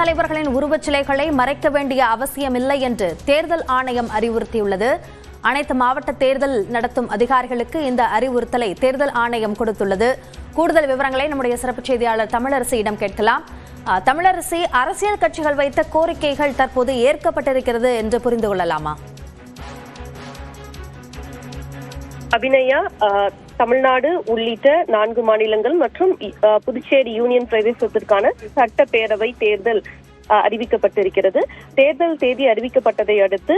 தலைவர்களின் உருவச்சிலைகளை மறைக்க வேண்டிய அவசியமில்லை என்று தேர்தல் ஆணையம் அறிவுறுத்தியுள்ளது. அனைத்து மாவட்ட தேர்தல் நடத்தும் அதிகாரிகளுக்கு இந்த அறிவுறுத்தலை தேர்தல் ஆணையம் கொடுத்துள்ளது. கூடுதல் விவரங்களை நம்முடைய சிறப்பு செய்தியாளர் தமிழரசியிடம் கேட்கலாம். தமிழரசி, அரசியல் கட்சிகள் வைத்த கோரிக்கைகள் தற்போது ஏற்கப்பட்டிருக்கிறது என்று புரிந்து கொள்ளலாமா? அபிநயா, தமிழ்நாடு உள்ளிட்ட 4 மாநிலங்கள் மற்றும் புதுச்சேரி யூனியன் பிரதேசத்திற்கான சட்டப்பேரவை தேர்தல் அறிவிக்கப்பட்டிருக்கிறது. தேர்தல் தேதி அறிவிக்கப்பட்டதை அடுத்து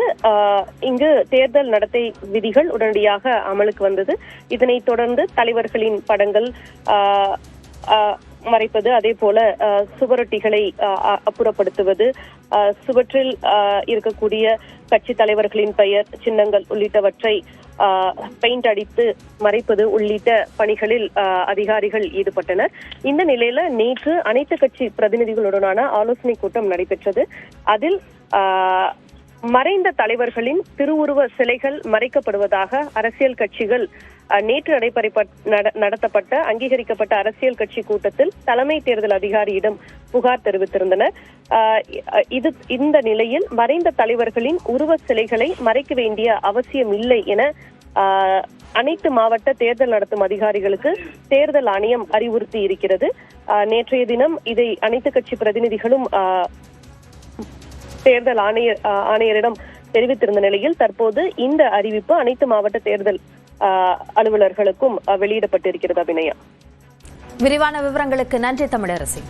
இங்கு தேர்தல் நடத்தை விதிகள் உடனடியாக அமலுக்கு வந்தது. இதனைத் தொடர்ந்து தலைவர்களின் படங்கள் மறைப்பது, அதே போல சுவரொட்டிகளை அப்புறப்படுத்துவது, சுவற்றில் இருக்கக்கூடிய கட்சி தலைவர்களின் பெயர், சின்னங்கள் உள்ளிட்டவற்றை பெயிண்ட் அடித்து மறைப்பது உள்ளிட்ட பணிகளில் அதிகாரிகள் ஈடுபட்டனர். இந்த நிலையில நேற்று அனைத்து கட்சி பிரதிநிதிகளுடனான ஆலோசனை கூட்டம் நடைபெற்றது. அதில் மறைந்த தலைவர்களின் திருவுருவ சிலைகள் மறைக்கப்படுவதாக அரசியல் கட்சிகள் நேற்று நடத்தப்பட்ட அங்கீகரிக்கப்பட்ட அரசியல் கட்சி கூட்டத்தில் தலைமை தேர்தல் அதிகாரியிடம் புகார் தெரிவித்திருந்தனர். இந்த நிலையில் மறைந்த தலைவர்களின் உருவ சிலைகளை மறைக்க வேண்டிய அவசியம் இல்லை என அனைத்து மாவட்ட தேர்தல் நடத்தும் அதிகாரிகளுக்கு தேர்தல் ஆணையம் அறிவுறுத்தி இருக்கிறது. நேற்றைய தினம் இதை அனைத்து கட்சி பிரதிநிதிகளும் தேர்தல் ஆணையரிடம் தெரிவித்திருந்த நிலையில் தற்போது இந்த அறிவிப்பு அனைத்து மாவட்ட தேர்தல் அலுவலர்களுக்கும் வெளியிடப்பட்டிருக்கிறது. அபிநயா, விரிவான விவரங்களுக்கு நன்றி தமிழரசி.